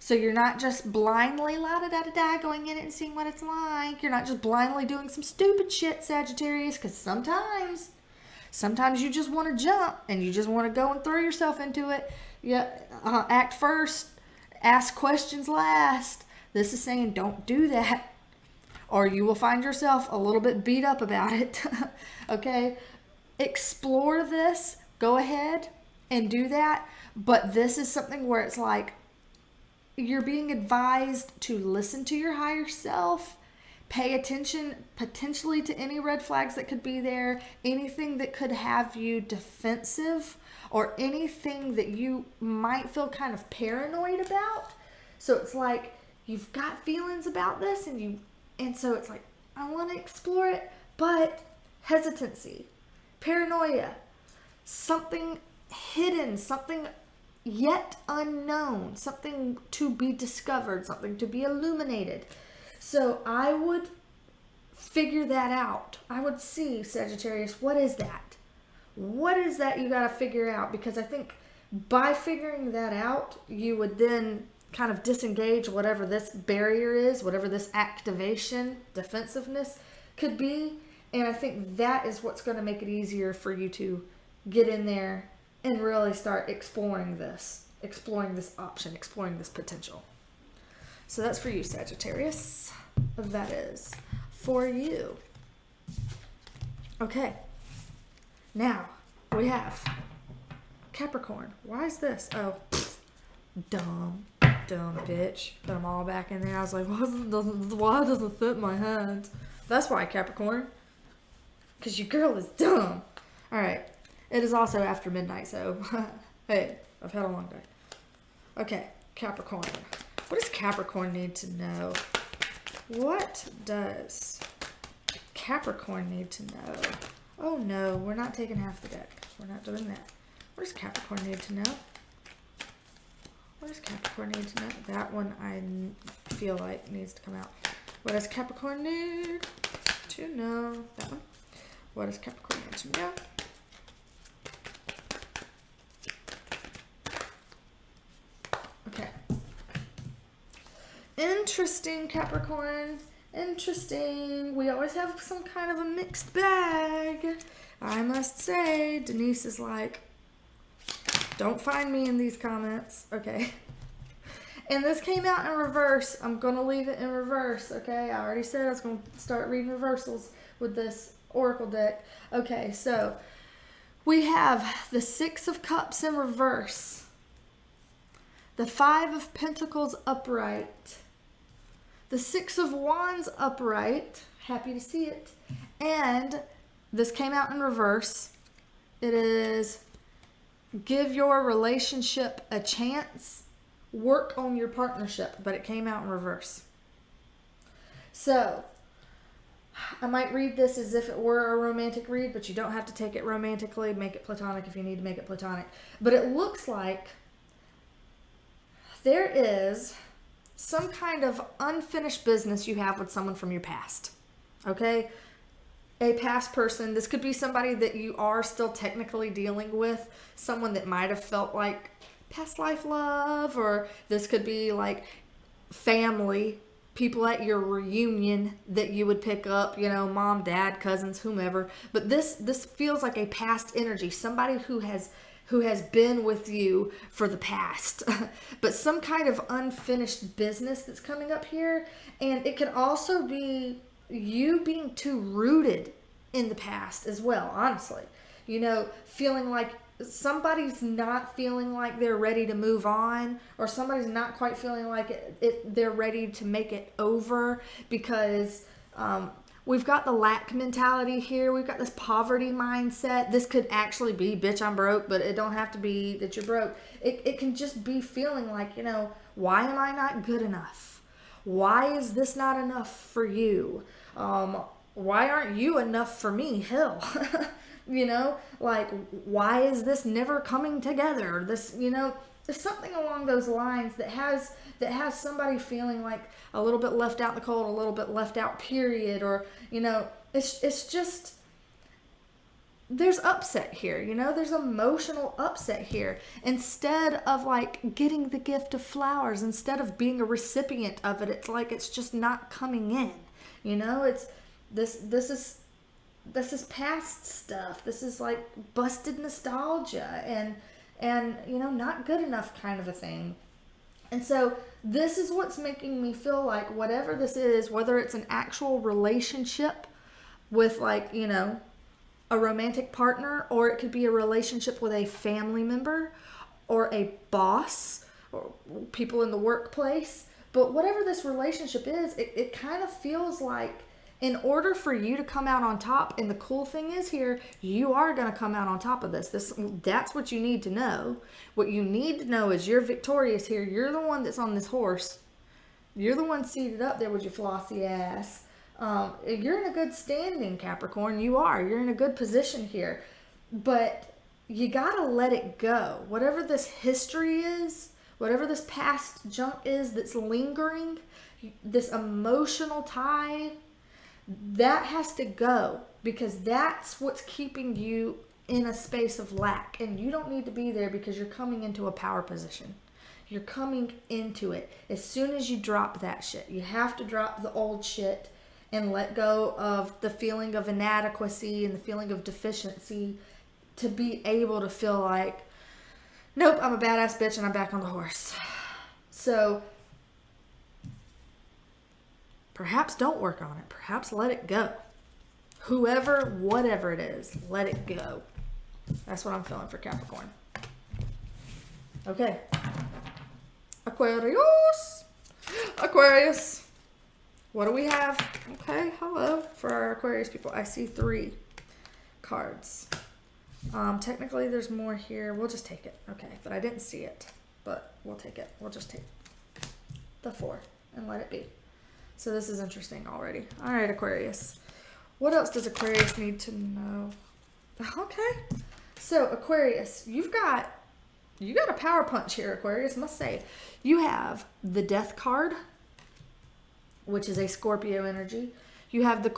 So you're not just blindly la-da-da-da-da going in it and seeing what it's like. You're not just blindly doing some stupid shit, Sagittarius, because sometimes you just want to jump and you just want to go and throw yourself into it. Yeah, act first, ask questions last. This is saying don't do that, or you will find yourself a little bit beat up about it. Okay? Explore this. Go ahead and do that. But this is something where it's like you're being advised to listen to your higher self, pay attention potentially to any red flags that could be there, anything that could have you defensive, or anything that you might feel kind of paranoid about. So it's like you've got feelings about this and so it's like, I want to explore it, but hesitancy, paranoia, something hidden, something yet unknown, something to be discovered, something to be illuminated. So I would figure that out. I would see, Sagittarius, what is that? What is that you got to figure out? Because I think by figuring that out, you would then kind of disengage whatever this barrier is, whatever this activation, defensiveness could be. And I think that is what's going to make it easier for you to get in there and really start exploring this option, exploring this potential. So that's for you, Sagittarius. That is for you. Okay. Now, we have Capricorn. Why is this? Oh, dumb bitch. Put them all back in there. I was like, why doesn't it fit my hand? That's why, Capricorn. Because your girl is dumb. All right. It is also after midnight, so hey, I've had a long day. Okay, Capricorn. What does Capricorn need to know? What does Capricorn need to know? Oh no, we're not taking half the deck. We're not doing that. What does Capricorn need to know? What does Capricorn need to know? That one I feel like needs to come out. What does Capricorn need to know? That one. What does Capricorn need to know? Okay. Interesting, Capricorn. Interesting. We always have some kind of a mixed bag. I must say, Denise is like, don't find me in these comments. Okay. And this came out in reverse. I'm going to leave it in reverse. Okay. I already said I was going to start reading reversals with this Oracle deck. Okay. So we have the Six of Cups in reverse. The Five of Pentacles upright. The Six of Wands upright. Happy to see it. And this came out in reverse. It is give your relationship a chance. Work on your partnership. But it came out in reverse. So, I might read this as if it were a romantic read, but you don't have to take it romantically. Make it platonic if you need to make it platonic. But it looks like there is some kind of unfinished business you have with someone from your past. Okay? A past person. This could be somebody that you are still technically dealing with. Someone that might have felt like past life love. Or this could be like family. People at your reunion that you would pick up. You know, mom, dad, cousins, whomever. But this feels like a past energy. Somebody who has been with you for the past. But some kind of unfinished business that's coming up here. And it could also be you being too rooted in the past as well, honestly. You know, feeling like somebody's not feeling like they're ready to move on, or somebody's not quite feeling like they're ready to make it over because we've got the lack mentality here. We've got this poverty mindset. This could actually be, bitch, I'm broke, but it don't have to be that you're broke. It can just be feeling like, you know, why am I not good enough? Why is this not enough for you? Why aren't you enough for me? Hell, you know, like, why is this never coming together? This, you know, there's something along those lines that has somebody feeling like a little bit left out in the cold, a little bit left out, period. Or, you know, it's just, there's upset here, you know, there's emotional upset here. Instead of like getting the gift of flowers, instead of being a recipient of it, it's like it's just not coming in, you know. It's this is past stuff. This is like busted nostalgia and you know, not good enough kind of a thing. And so this is what's making me feel like whatever this is, whether it's an actual relationship with, like, you know, a romantic partner, or it could be a relationship with a family member or a boss or people in the workplace. But whatever this relationship is, it kind of feels like in order for you to come out on top, and the cool thing is here, you are going to come out on top of this. That's what you need to know. What you need to know is you're victorious here. You're the one that's on this horse. You're the one seated up there with your flossy ass. You're in a good standing, Capricorn. You are. You're in a good position here. But you got to let it go. Whatever this history is, whatever this past junk is that's lingering, this emotional tie, that has to go, because that's what's keeping you in a space of lack. And you don't need to be there because you're coming into a power position. You're coming into it. As soon as you drop that shit, you have to drop the old shit and let go of the feeling of inadequacy and the feeling of deficiency to be able to feel like, nope, I'm a badass bitch and I'm back on the horse. So perhaps don't work on it. Perhaps let it go. Whoever, whatever it is, let it go. That's what I'm feeling for Capricorn. Okay. Aquarius. Aquarius. What do we have? Okay, hello. For our Aquarius people, I see 3 cards. Technically, there's more here. We'll just take it. Okay, but I didn't see it. But we'll take it. We'll just take the 4 and let it be. So this is interesting already. All right, Aquarius. What else does Aquarius need to know? Okay. So Aquarius, you got a power punch here, Aquarius, must say. You have the Death card, which is a Scorpio energy. You have the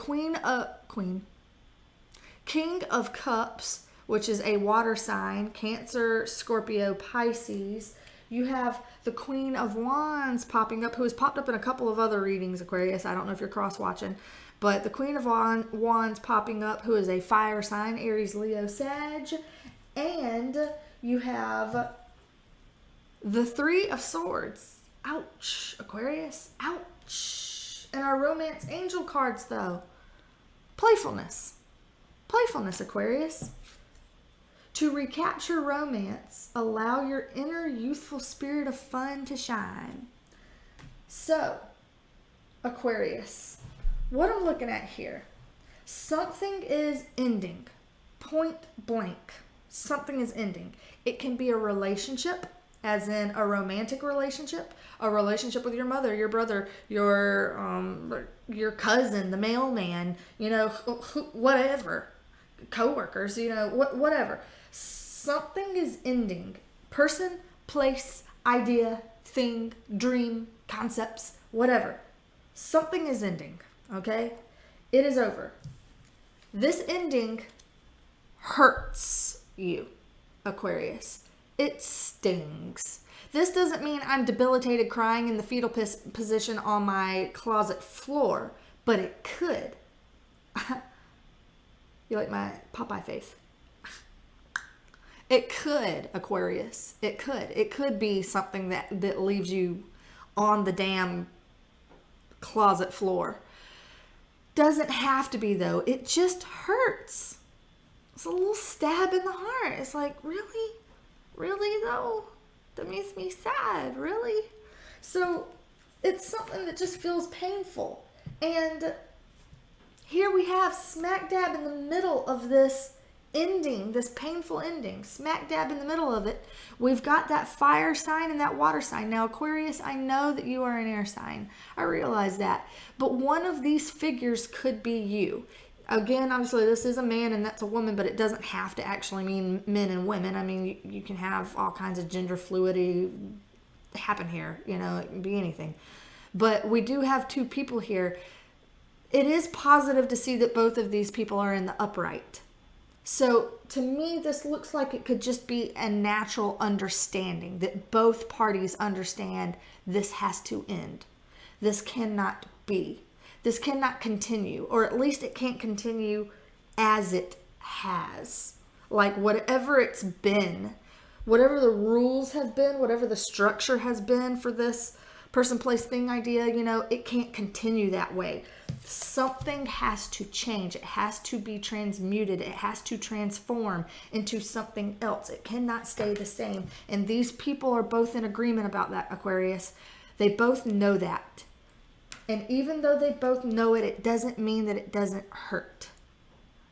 King of Cups, which is a water sign, Cancer, Scorpio, Pisces. You have the Queen of Wands popping up, who has popped up in a couple of other readings, Aquarius. I don't know if you're cross-watching, but the Queen of Wands popping up, who is a fire sign, Aries, Leo, Sag. And you have the 3 of Swords. Ouch, Aquarius. Ouch. And our romance angel cards, though. Playfulness. Playfulness, Aquarius. To recapture romance, allow your inner youthful spirit of fun to shine. So, Aquarius, what I'm looking at here, something is ending. Point blank. Something is ending. It can be a relationship, as in a romantic relationship, a relationship with your mother, your brother, your cousin, the mailman, you know, whatever, co-workers, you know, whatever. Something is ending. Person, place, idea, thing, dream, concepts, whatever. Something is ending, okay? It is over. This ending hurts you, Aquarius. It stings. This doesn't mean I'm debilitated crying in the fetal position on my closet floor, but it could. You like my Popeye face? It could, Aquarius. It could. It could be something that leaves you on the damn closet floor. Doesn't have to be, though. It just hurts. It's a little stab in the heart. It's like, really? Really, though? That makes me sad. Really? So it's something that just feels painful. And Here we have smack dab in the middle of this ending, this painful ending, smack dab in the middle of it. We've got that fire sign and that water sign. Now, Aquarius, I know that you are an air sign. I realize that. But one of these figures could be you. Again, obviously, this is a man and that's a woman, but it doesn't have to actually mean men and women. I mean, you can have all kinds of gender fluidity happen here. You know, it can be anything. But we do have two people here. It is positive to see that both of these people are in the upright. So to me, this looks like it could just be a natural understanding that both parties understand this has to end. This cannot be. This cannot continue, or at least it can't continue as it has. Like whatever it's been, whatever the rules have been, whatever the structure has been for this person, place, thing idea, you know, it can't continue that way. Something has to change. It has to be transmuted. It has to transform into something else. It cannot stay the same. And these people are both in agreement about that, Aquarius. They both know that. And even though they both know it, it doesn't mean that it doesn't hurt.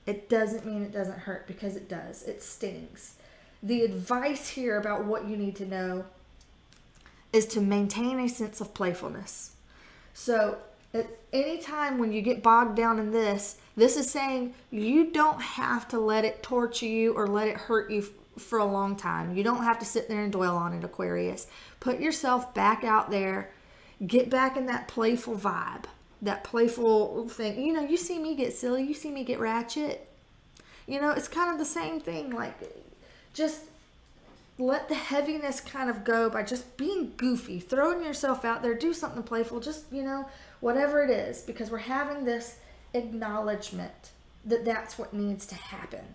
It doesn't mean it doesn't hurt, because it does. It stings. The advice here about what you need to know is to maintain a sense of playfulness. So at any time when you get bogged down in this is saying you don't have to let it torture you or let it hurt you for a long time. You don't have to sit there and dwell on it, Aquarius. Put yourself back out there. Get back in that playful vibe, that playful thing. You know, you see me get silly. You see me get ratchet. You know, it's kind of the same thing. Like, just let the heaviness kind of go by just being goofy, throwing yourself out there, do something playful, just, you know, whatever it is, because we're having this acknowledgement that that's what needs to happen.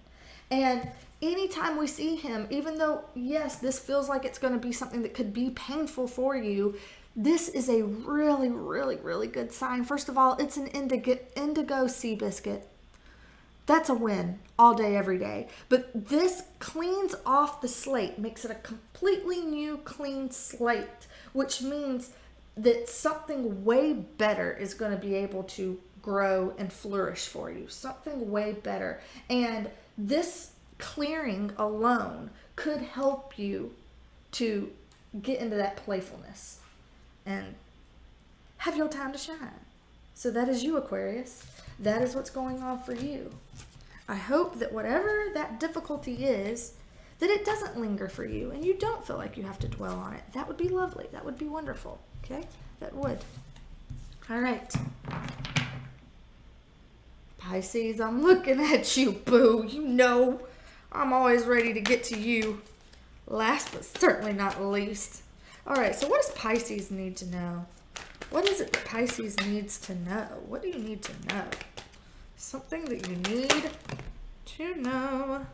And anytime we see him, even though, yes, this feels like it's going to be something that could be painful for you, this is a really, really, really good sign. First of all, it's an indigo sea biscuit. That's a win all day, every day. But this cleans off the slate, makes it a completely new, clean slate, which means that something way better is going to be able to grow and flourish for you. Something way better. And this clearing alone could help you to get into that playfulness and have your time to shine. So that is you, Aquarius. That is what's going on for you. I hope that whatever that difficulty is, that it doesn't linger for you and you don't feel like you have to dwell on it. That would be lovely. That would be wonderful. Okay? That would. All right. Pisces, I'm looking at you, boo. You know I'm always ready to get to you. Last but certainly not least. All right, so what does Pisces need to know? What is it that Pisces needs to know? What do you need to know? Something that you need to know.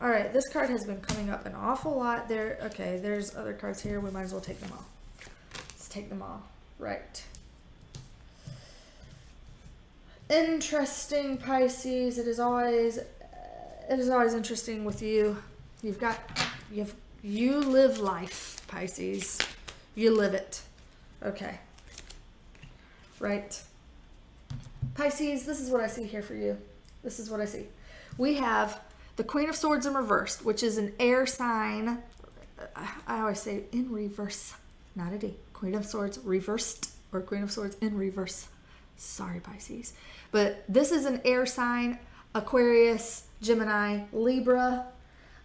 All right, this card has been coming up an awful lot there. Okay, there's other cards here. We might as well take them all. Let's take them all. Right. Interesting, Pisces. It is always interesting with you. You live life, Pisces. You live it. Okay. Right. Pisces, this is what I see here for you. This is what I see. We have the Queen of Swords in reverse, which is an air sign. I always say in reverse, not a D. Queen of Swords reversed, or Queen of Swords in reverse. Sorry, Pisces. But this is an air sign. Aquarius, Gemini, Libra.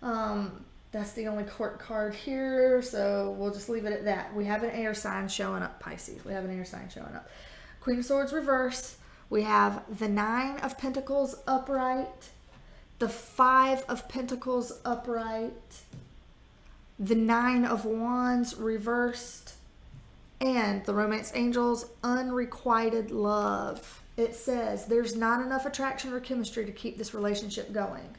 That's the only court card here, so we'll just leave it at that. We have an air sign showing up, Pisces. We have an air sign showing up. Queen of Swords reverse. We have the 9 of Pentacles upright, the 5 of Pentacles upright, the 9 of Wands reversed, and the Romance Angels unrequited love. It says there's not enough attraction or chemistry to keep this relationship going.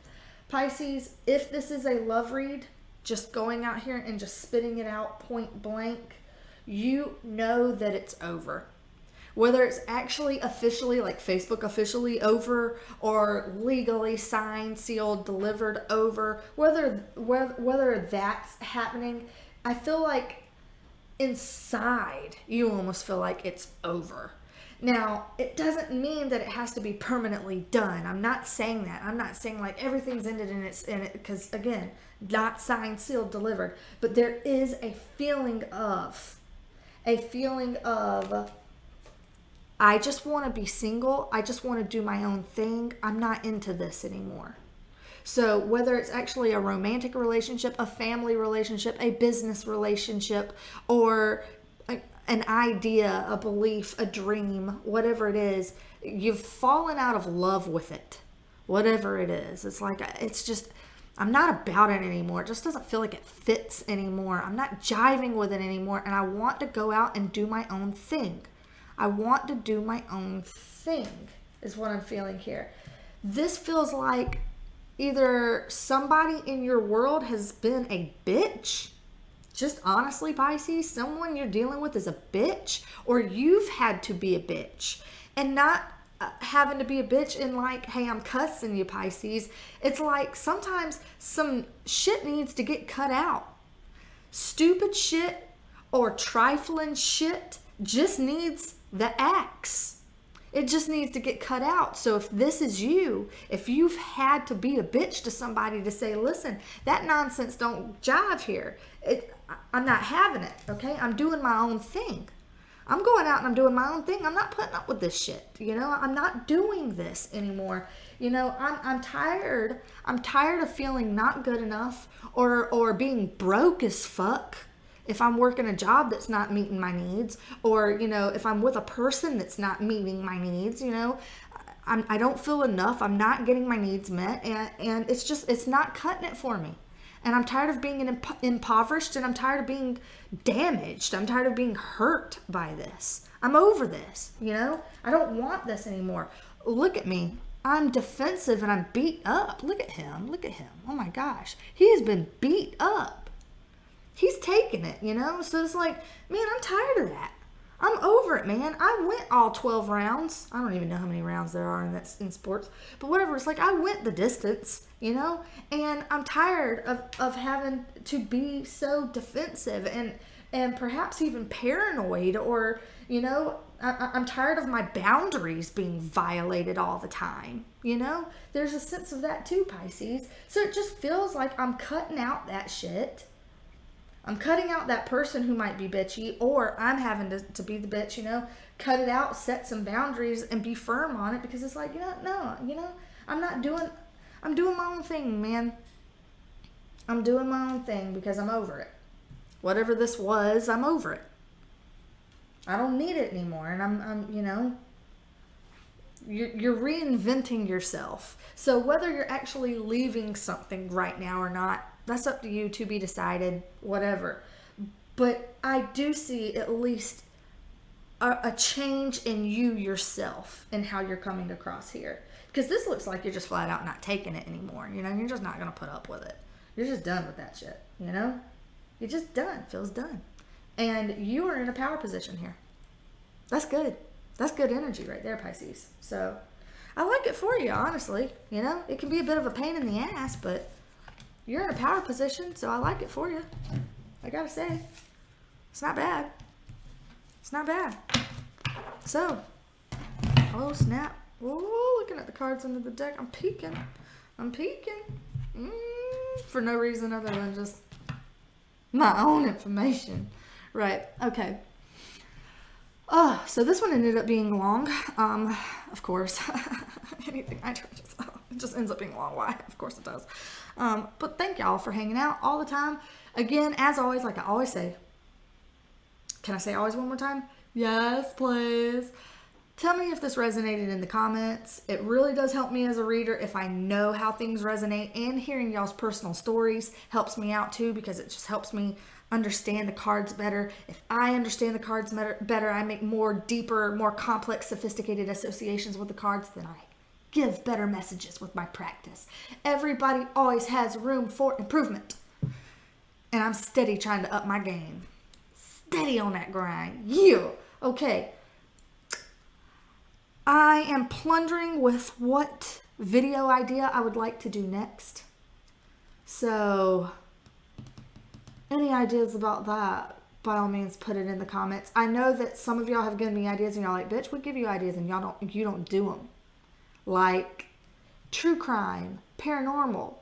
Pisces, if this is a love read, just going out here and just spitting it out point blank, you know that it's over. Whether it's actually officially, like Facebook officially over, or legally signed, sealed, delivered over, whether that's happening, I feel like inside you almost feel like it's over. Now, it doesn't mean that it has to be permanently done. I'm not saying that. I'm not saying like everything's ended and it's in it, because again, not signed, sealed, delivered. But there is a feeling of, I just want to be single. I just want to do my own thing. I'm not into this anymore. So whether it's actually a romantic relationship, a family relationship, a business relationship, or an idea, a belief, a dream, whatever it is, you've fallen out of love with it. Whatever it is. It's like, it's just, I'm not about it anymore. It just doesn't feel like it fits anymore. I'm not jiving with it anymore. And I want to go out and do my own thing. I want to do my own thing is what I'm feeling here. This feels like either somebody in your world has been a bitch. Just honestly, Pisces, someone you're dealing with is a bitch, or you've had to be a bitch. And not having to be a bitch in like, hey, I'm cussing you, Pisces. It's like sometimes some shit needs to get cut out. Stupid shit or trifling shit just needs the axe. It just needs to get cut out. So if this is you, if you've had to be a bitch to somebody to say, listen, that nonsense don't jive here. I'm not having it, okay? I'm doing my own thing. I'm going out and I'm doing my own thing. I'm not putting up with this shit, I'm not doing this anymore. I'm tired. I'm tired of feeling not good enough or being broke as fuck. If I'm working a job that's not meeting my needs, or, if I'm with a person that's not meeting my needs, I don't feel enough. I'm not getting my needs met. And it's not cutting it for me. And I'm tired of being impoverished, and I'm tired of being damaged. I'm tired of being hurt by this. I'm over this, I don't want this anymore. Look at me. I'm defensive and I'm beat up. Look at him. Oh my gosh. He has been beat up. He's taking it, So it's like, man, I'm tired of that. I'm over it, man. I went all 12 rounds. I don't even know how many rounds there are in sports. But whatever. It's like I went the distance, And I'm tired of having to be so defensive and perhaps even paranoid, or, I'm tired of my boundaries being violated all the time, There's a sense of that too, Pisces. So it just feels like I'm cutting out that shit. I'm cutting out that person who might be bitchy, or I'm having to be the bitch, cut it out, set some boundaries and be firm on it, because it's like, I'm doing my own thing, man. I'm doing my own thing because I'm over it. Whatever this was, I'm over it. I don't need it anymore. And you're reinventing yourself. So whether you're actually leaving something right now or not, that's up to you, to be decided, whatever. But I do see at least a change in you yourself and how you're coming across here. Because this looks like you're just flat out not taking it anymore. You're just not going to put up with it. You're just done with that shit, You're just done. Feels done. And you are in a power position here. That's good. That's good energy right there, Pisces. So I like it for you, honestly. It can be a bit of a pain in the ass, but you're in a power position, so I like it for you. I gotta say, it's not bad. It's not bad. So, oh snap. Oh, looking at the cards under the deck. I'm peeking. For no reason other than just my own information. Right, okay. So this one ended up being long. Of course. Anything I do, it just ends up being long. Why? Of course it does. But thank y'all for hanging out all the time. Again, as always, like I always say, can I say always one more time? Yes, please. Tell me if this resonated in the comments. It really does help me as a reader if I know how things resonate, and hearing y'all's personal stories helps me out too, because it just helps me understand the cards better. If I understand the cards better, I make more deeper, more complex, sophisticated associations with the cards, then I give better messages with my practice. Everybody always has room for improvement. And I'm steady trying to up my game. Steady on that grind. Yeah. Okay. I am plundering with what video idea I would like to do next. So, any ideas about that? by all means put it in the comments. I know that some of y'all have given me ideas and y'all like, bitch, we give you ideas and you don't do them. Like true crime, paranormal,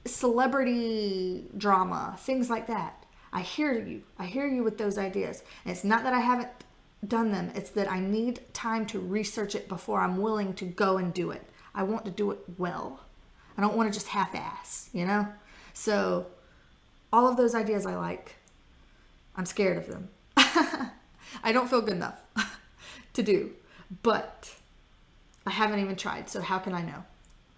celebrity drama, things like that. I hear you. I hear you with those ideas. And it's not that I haven't done them. It's that I need time to research it before I'm willing to go and do it. I want to do it well. I don't want to just half-ass, you know? So all of those ideas I like. I'm scared of them. I don't feel good enough to do. But I haven't even tried. So how can I know?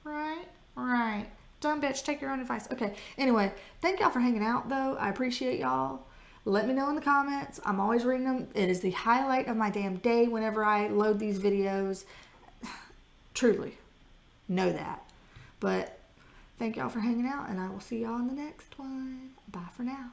Right. Dumb bitch, take your own advice. Okay, anyway, thank y'all for hanging out, though. I appreciate y'all. Let me know in the comments. I'm always reading them. It is the highlight of my damn day whenever I load these videos. Truly. Know that. But thank y'all for hanging out, and I will see y'all in the next one. Bye for now.